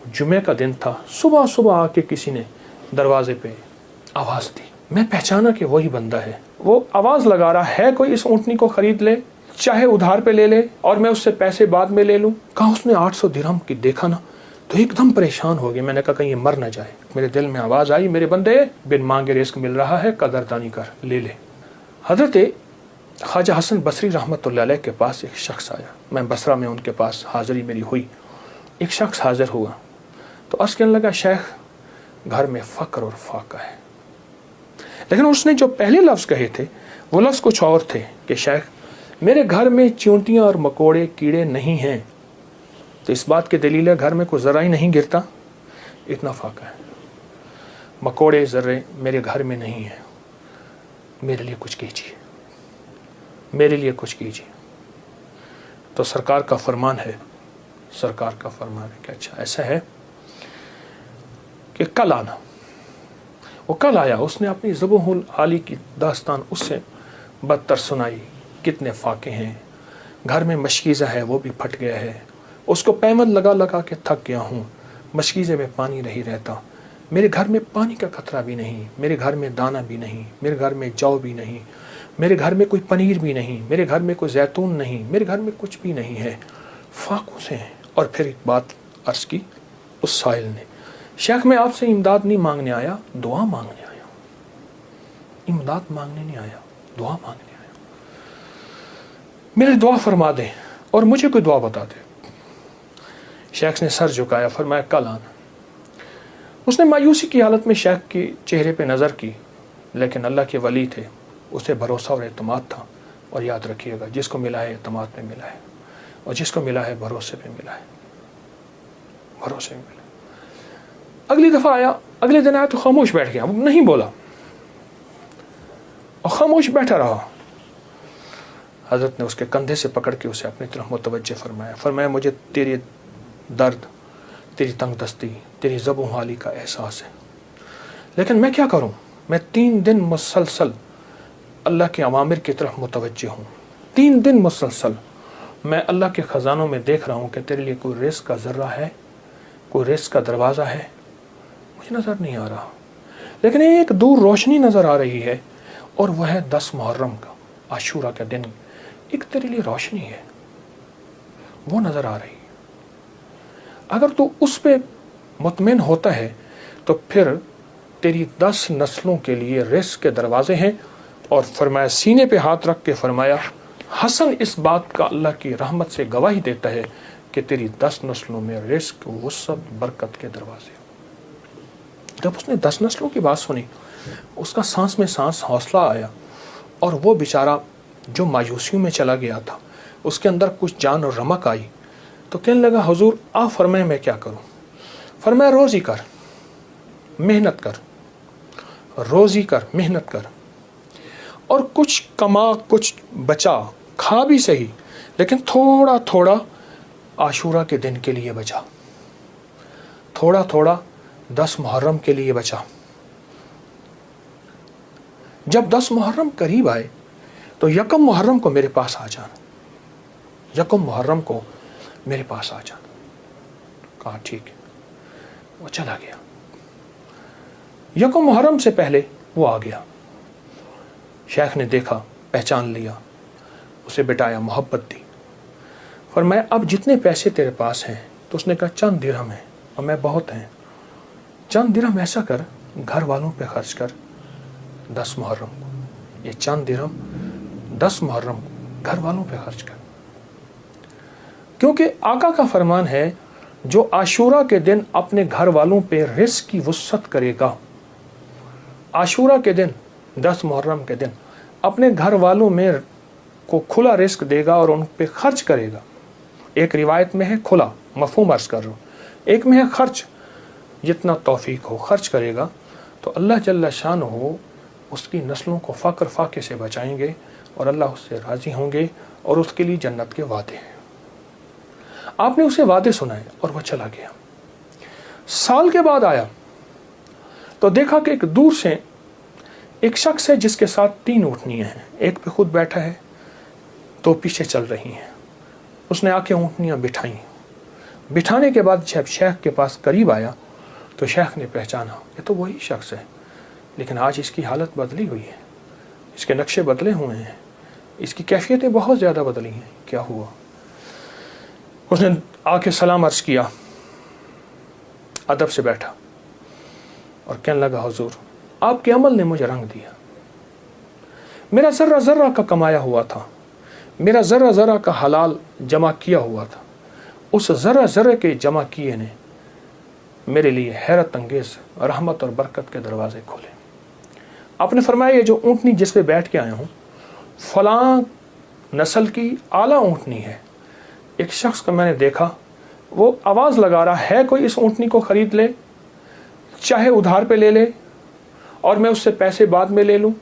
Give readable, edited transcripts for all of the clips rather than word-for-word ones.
जुमे का दिन था, सुबह सुबह आके किसी ने दरवाजे पे आवाज़ दी। मैं पहचाना कि वही बंदा है। वो आवाज़ लगा रहा है कोई इस ऊँटनी को खरीद ले, चाहे उधार पे ले ले और मैं उससे पैसे बाद में ले लूँ। कहा उसने 800 दिरहम की देखा ना तो एकदम परेशान हो गया। मैंने कहा कहीं ये मर ना जाए। मेरे दिल में आवाज़ आई, मेरे बंदे बिन मांगे रिस्क मिल रहा है, कदरदानी कर, ले ले। हज़रत ख्वाजा हसन बसरी रहमतुल्लाह अलैह के पास एक शख्स आया। मैं बसरा में उनके पास हाज़िरी मेरी हुई। एक शख्स हाज़िर हुआ तो अर्ज़ कहने लगा, शेख घर में फ़क्र और फाका है। लेकिन उसने जो पहले लफ्ज़ कहे थे वो लफ्ज़ कुछ और थे कि शेख मेरे घर में चींटियाँ और मकोड़े कीड़े नहीं हैं। तो इस बात की दलील है घर में कोई ज़रा ही नहीं गिरता, इतना फाका है। मकोड़े ज़र्रे मेरे घर में नहीं हैं, मेरे लिए कुछ कीजिए, मेरे लिए कुछ कीजिए। तो सरकार का फरमान है, सरकार का फरमान है कि अच्छा ऐसा है कि कल आना। वो कल आया। उसने अपनी ज़ुबहुल आली की दास्तान उससे बदतर सुनाई। कितने फाके हैं, घर में मशकीज़ा है वो भी फट गया है, उसको पैमद लगा लगा के थक गया हूँ, मशकीज़े में पानी नहीं रहता, मेरे घर में पानी का खतरा भी नहीं, मेरे घर में दाना भी नहीं, मेरे घर में जौ भी नहीं, मेरे घर में कोई पनीर भी नहीं, मेरे घर में कोई जैतून नहीं, मेरे घर में कुछ भी नहीं है, फाकों से हैं। और फिर एक बात अर्ज़ की उस साहिल ने, शेख मैं आपसे इमदाद नहीं मांगने आया, दुआ मांगने आया। इमदाद मांगने नहीं आया, दुआ मांगने आया। मेरी दुआ फरमा दें और मुझे कोई दुआ बता दे। शेख ने सर झुकाया, फरमाया कल आना। उसने मायूसी की हालत में शेख के चेहरे पे नज़र की, लेकिन अल्लाह के वली थे, उसे भरोसा और एतमाद था। और याद रखिएगा जिसको मिला है एतमाद पे मिला है, और जिसको मिला है भरोसे पे मिला है, भरोसे में मिला। अगली दफ़ा आया, अगले दिन आया तो खामोश बैठ गया, नहीं बोला और खामोश बैठा रहा। हज़रत ने उसके कंधे से पकड़ के उसे अपनी तरफ मुतवज्जे फरमाया। फरमाया मुझे तेरे दर्द, तेरी तंगदस्ती, तेरी ज़बो-हाली का एहसास है, लेकिन मैं क्या करूं? मैं 3 दिन मुसलसल अल्लाह के अवामिर की तरफ मुतवज्जे हूँ। 3 दिन मुसलसल मैं अल्लाह के ख़ज़ानों में देख रहा हूँ कि तेरे लिए कोई रिस्क का ज़र्रा है, कोई रिस्क का दरवाज़ा है, मुझे नज़र नहीं आ रहा। लेकिन एक दूर रोशनी नज़र आ रही है और वह है 10 मुहर्रम का, आशूरा का दिन। एक तेरे लिए रोशनी है, वो नज़र आ रही है। अगर तू उस पे मुतमिन होता है तो फिर तेरी 10 नस्लों के लिए रिस्क के दरवाजे हैं। और फरमाया, सीने पे हाथ रख के फरमाया, हसन इस बात का अल्लाह की रहमत से गवाही देता है कि तेरी 10 नस्लों में रिस्क, वुसअत, बरकत के दरवाजे। जब उसने 10 नस्लों की बात सुनी, उसका सांस में सांस हौसला आया। और वो बेचारा जो मायूसियों में चला गया था, उसके अंदर कुछ जान और रमक आई। तो कहने लगा, हुजूर आप फरमाए मैं क्या करूं? फरमाया, रोज़ी कर, मेहनत कर, रोज़ी कर, मेहनत कर, और कुछ कमा, कुछ बचा, खा भी सही, लेकिन थोड़ा थोड़ा आशूरा के दिन के लिए बचा, थोड़ा थोड़ा 10 मुहर्रम के लिए बचा। जब 10 मुहर्रम करीब आए तो यकम मुहर्रम को मेरे पास आ जाना, यकम मुहर्रम को मेरे पास आ जाना। कहा ठीक है। वो चला गया। यकम मुहर्रम से पहले वो आ गया। शेख ने देखा, पहचान लिया, उसे बिठाया, मोहब्बत दी। फरमाया, अब जितने पैसे तेरे पास हैं? तो उसने कहा चंद दिरहम है। और मैं बहुत हैं। चंद दिरहम ऐसा कर, घर वालों पे खर्च कर 10 मुहर्रम को। ये चंद दिरहम 10 मुहर्रम को घर वालों पे खर्च कर, क्योंकि आका का फरमान है, जो आशूरा के दिन अपने घर वालों पे रिस्क की वुसअत करेगा, आशूरा के दिन 10 मुहर्रम के दिन अपने घर वालों में को खुला रिस्क देगा और उन पे खर्च करेगा। एक रिवायत में है खुला, मफहूम अर्ज कर रहा हूँ, एक में है खर्च, जितना तौफीक हो खर्च करेगा तो अल्लाह जल्ला शान हो उसकी नस्लों को फ़क्र फाके से बचाएंगे और अल्लाह उससे राज़ी होंगे और उसके लिए जन्नत के वादे हैं। आपने उसे वादे सुनाए और वह चला गया। साल के बाद आया तो देखा कि एक दूर से एक शख्स है जिसके साथ 3 ऊँटनियाँ हैं, एक पे खुद बैठा है, 2 पीछे चल रही हैं। उसने आके ऊँटनियाँ बिठाई, बिठाने के बाद जब शेख के पास करीब आया तो शेख ने पहचाना ये तो वही शख्स है, लेकिन आज इसकी हालत बदली हुई है, इसके नक्शे बदले हुए हैं, इसकी कैफियतें बहुत ज़्यादा बदली हैं। क्या हुआ? उसने आके सलाम अर्ज़ किया, अदब से बैठा और कहने लगा, हुजूर आपके अमल ने मुझे रंग दिया। मेरा ज़र्रा ज़र्रा का कमाया हुआ था, मेरा ज़र्रा ज़र्रा का हलाल जमा किया हुआ था, उस ज़र्रा ज़र्रे के जमा किए ने मेरे लिए हैरत अंगेज़ रहमत और बरकत के दरवाज़े खोले। आपने फरमाया ये जो ऊँटनी जिस पे बैठ के आया हूँ फलां नस्ल की आला ऊँटनी है। एक शख्स को मैंने देखा, वो आवाज़ लगा रहा है कोई इस ऊँटनी को ख़रीद ले, चाहे उधार पे ले ले और मैं उससे पैसे बाद में ले लूँ।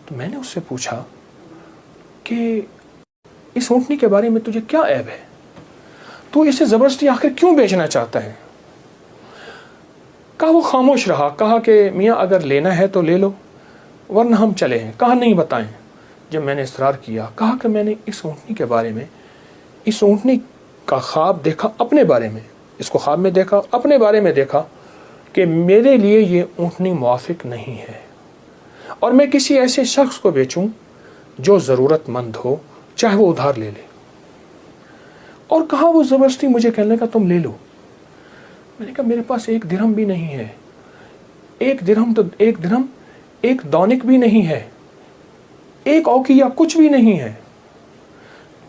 तो मैंने उससे पूछा कि इस ऊँटनी के बारे में तुझे क्या ऐब है, तू इसे ज़बरदस्ती आखिर क्यों बेचना चाहता है? कहा वो खामोश रहा। कहा कि मियाँ अगर लेना है तो ले लो वरना हम चले हैं। कहा नहीं बताएं। जब मैंने इसरार किया, कहा कि मैंने इस ऊँटनी के बारे में, इस ऊँटनी का ख्वाब देखा अपने बारे में, इसको ख्वाब में देखा, अपने बारे में देखा कि मेरे लिए ये ऊँटनी मुआफिक नहीं है और मैं किसी ऐसे शख्स को बेचूं जो ज़रूरतमंद हो, चाहे वो उधार ले ले। और कहा वो ज़बरदस्ती मुझे कहने लगा तुम ले लो। मैंने कहा मेरे पास एक दिरहम भी नहीं है, एक दिरहम एक दौनिक भी नहीं है, एक औकिया कुछ भी नहीं है।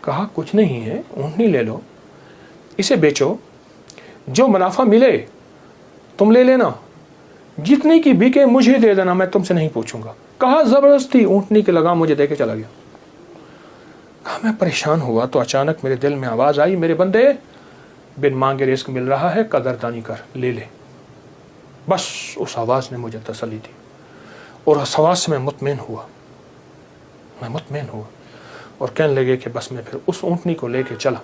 कहा कुछ नहीं है, ऊँटनी ले लो, इसे बेचो, जो मुनाफा मिले तुम ले लेना, जितने की बिके मुझे दे देना, मैं तुमसे नहीं पूछूंगा। कहा ज़बरदस्ती ऊँटनी के लगाम मुझे दे के चला गया। कहा मैं परेशान हुआ तो अचानक मेरे दिल में आवाज़ आई, मेरे बंदे बिन मांगे रिस्क मिल रहा है, कदरदानी कर, ले ले। बस उस आवाज़ ने मुझे तसल्ली दी और उस आवाज़ से मैं मुतमईन हुआ और कहने लगे कि बस मैं फिर उस ऊँटनी को लेके चला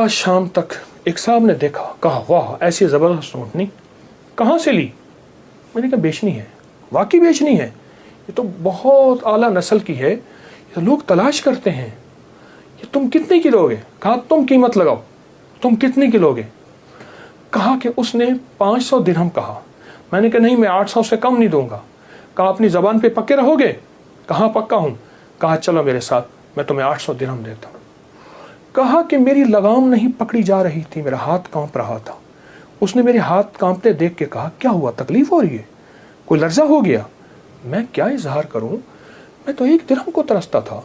शाम तक। एक साहब ने देखा, कहा वाह ऐसी ज़बरदस्त ऊँटनी कहाँ से ली? मैंने कहा बेचनी है। वाकई बेचनी है, ये तो बहुत आला नस्ल की है, ये लोग तलाश करते हैं, ये तुम कितने की लोगे? कहा तुम कीमत लगाओ, तुम कितने की लोगे? कहा कि उसने 500 दिरहम कहा। मैंने कहा नहीं, मैं 800 से कम नहीं दूंगा। कहा अपनी ज़बान पे पक्के रहोगे? कहा पक्का हूँ। कहा चलो मेरे साथ, मैं तुम्हें 800 दिरहम देता हूँ। कहा कि मेरी लगाम नहीं पकड़ी जा रही थी, मेरा हाथ कांप रहा था। उसने मेरे हाथ कांपते देख के कहा क्या हुआ, तकलीफ हो रही है, कोई लर्जा हो गया? मैं क्या इजहार करूं, मैं तो 1 दिरहम को तरसता था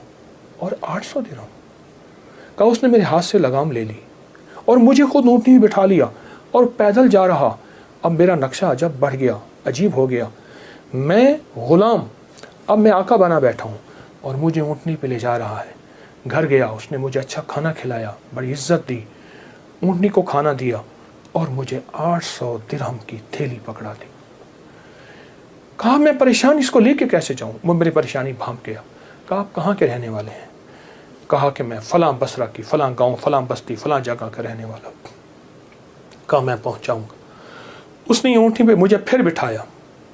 और 800 दिरहम। कहा उसने मेरे हाथ से लगाम ले ली और मुझे खुद ऊँटनी में बिठा लिया और पैदल जा रहा। अब मेरा नक्शा अजब बढ़ गया, अजीब हो गया। मैं गुलाम, अब मैं आका बना बैठा हूँ और मुझे ऊँटनी पे ले जा रहा है। घर गया, उसने मुझे अच्छा खाना खिलाया, बड़ी इज्जत दी, ऊँटनी को खाना दिया और मुझे 800 दिरहम की थैली पकड़ा दी। कहा मैं परेशान, इसको लेके कैसे जाऊं? वो मेरी परेशानी भांप गया। कहा आप कहाँ के रहने वाले हैं? कहा कि मैं फलां बसरा की, फलां गांव, फलां बस्ती, फलां जगह का रहने वाला हूं। कहा मैं पहुंचाऊंगा। उसने ऊँटनी पे मुझे फिर बिठाया,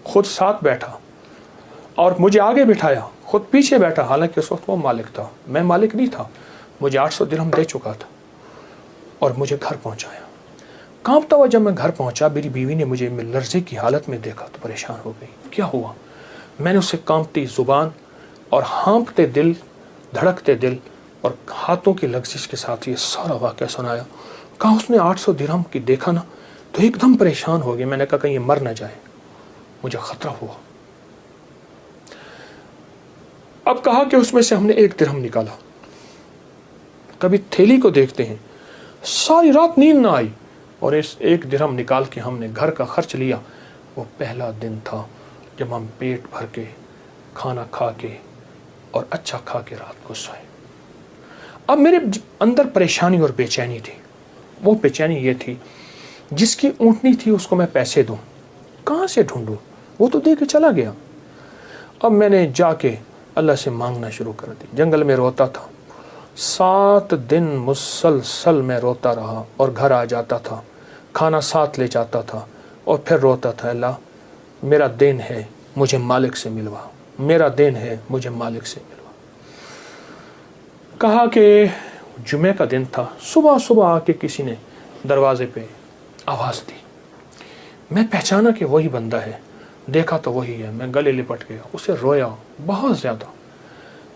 खुद साथ बैठा और मुझे आगे बिठाया, खुद पीछे बैठा। हालांकि उस वक्त वो मालिक था, मैं मालिक नहीं था। मुझे 800 दिरहम दे चुका था और मुझे घर पहुंचाया। कांपता हुआ जब मैं घर पहुंचा, मेरी बीवी ने मुझे लर्जे की हालत में देखा तो परेशान हो गई। क्या हुआ? मैंने उससे कांपती जुबान और हाँफते दिल, धड़कते दिल और हाथों की लग्जिश के साथ ये सारा वाक़या सुनाया। कहा उसने 800 दिरहम की देखा ना तो एकदम परेशान हो गए। मैंने कहा कहीं ये मर ना जाए, मुझे खतरा हुआ। अब कहा कि उसमें से हमने 1 दिरहम निकाला। कभी थैली को देखते हैं, सारी रात नींद ना आई और इस 1 दिरहम निकाल के हमने घर का खर्च लिया। वो पहला दिन था जब हम पेट भर के खाना खा के और अच्छा खा के रात को सोए। अब मेरे अंदर परेशानी और बेचैनी थी। वो बेचैनी ये थी, जिसकी ऊँटनी थी उसको मैं पैसे दूं, कहाँ से ढूंढूं? वो तो दे के चला गया। अब मैंने जाके अल्लाह से मांगना शुरू कर दी। जंगल में रोता था, 7 दिन मुसलसल मैं रोता रहा और घर आ जाता था, खाना साथ ले जाता था और फिर रोता था, अल्लाह मेरा दिन है, मुझे मालिक से मिलवा, मेरा दिन है, मुझे मालिक से मिलवा। कहा कि जुमे का दिन था, सुबह सुबह आके किसी ने दरवाजे पे आवाज़ दी। मैं पहचाना कि वही बंदा है, देखा तो वही है। मैं गले लिपट गया, उसे रोया बहुत ज़्यादा।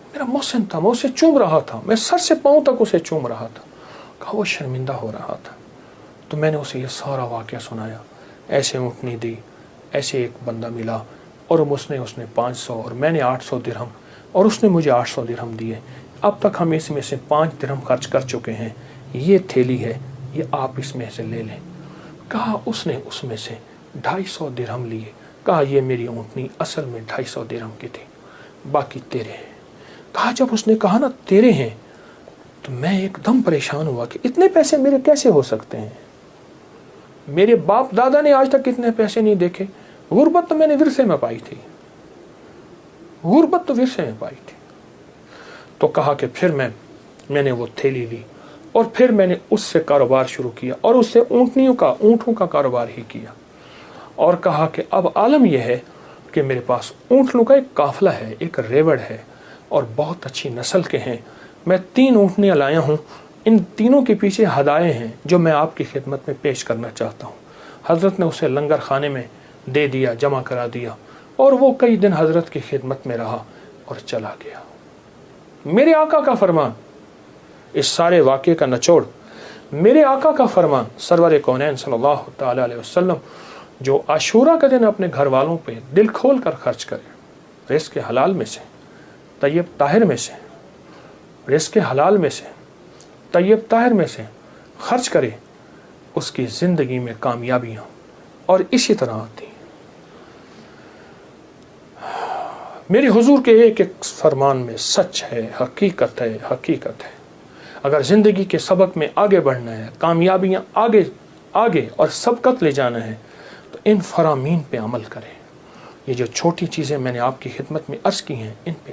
मेरा मोहसिन था, मैं उसे चूम रहा था, मैं सर से पाँव तक उसे चूम रहा था। कहा वो शर्मिंदा हो रहा था। तो मैंने उसे ये सारा वाक़या सुनाया, ऐसे ऊँटनी दी, ऐसे एक बंदा मिला और उसने 500 और मैंने 800 दिरहम और उसने मुझे 800 दिरहम दिए। अब तक हम इसमें से 5 दिरहम खर्च कर चुके हैं। ये थैली है, ये आप इसमें से ले लें। कहा उसने उसमें से 250 दिरहम लिए। कहा ये मेरी ऊँटनी असल में 250 दिरहम की थी, बाकी तेरे हैं। कहा जब उसने कहा ना तेरे हैं, तो मैं एकदम परेशान हुआ कि इतने पैसे मेरे कैसे हो सकते हैं। मेरे बाप दादा ने आज तक इतने पैसे नहीं देखे। गुर्बत तो मैंने विरसे में पाई थी, गुर्बत तो विरसे में पाई थी। तो कहा कि फिर मैंने वो थैली ली और फिर मैंने उससे कारोबार शुरू किया और उससे ऊँटों का कारोबार ही किया। और कहा कि अब आलम यह है कि मेरे पास ऊँटों का एक काफिला है, एक रेवड़ है और बहुत अच्छी नस्ल के हैं। मैं 3 ऊँटनियाँ लाया हूँ, इन तीनों के पीछे हदाए हैं जो मैं आपकी खिदमत में पेश करना चाहता हूँ। हज़रत ने उसे लंगर खाने में दे दिया, जमा करा दिया और वो कई दिन हज़रत की खिदमत में रहा और चला गया। मेरे आका का फरमान, इस सारे वाक़े का निचोड़ मेरे आका का फरमान सरवर कौनैन सल्लल्लाहु तआला अलैहि वसल्लम, जो आशूरा का दिन अपने घर वालों पे दिल खोल कर खर्च करे, रिज़्क़ हलाल में से, तय्यब ताहिर में से, रिज़्क़ हलाल में से, तय्यब ताहिर में से खर्च करे, उसकी ज़िंदगी में कामयाबियाँ और इसी तरह आती। मेरे हुजूर के एक एक फरमान में सच है, हकीकत है, हकीकत है। अगर ज़िंदगी के सबक में आगे बढ़ना है, कामयाबियाँ आगे और सबकत ले जाना है, तो इन फरामीन पे अमल करें। ये जो छोटी चीज़ें मैंने आपकी खिदमत में अर्ज़ की हैं, इन पे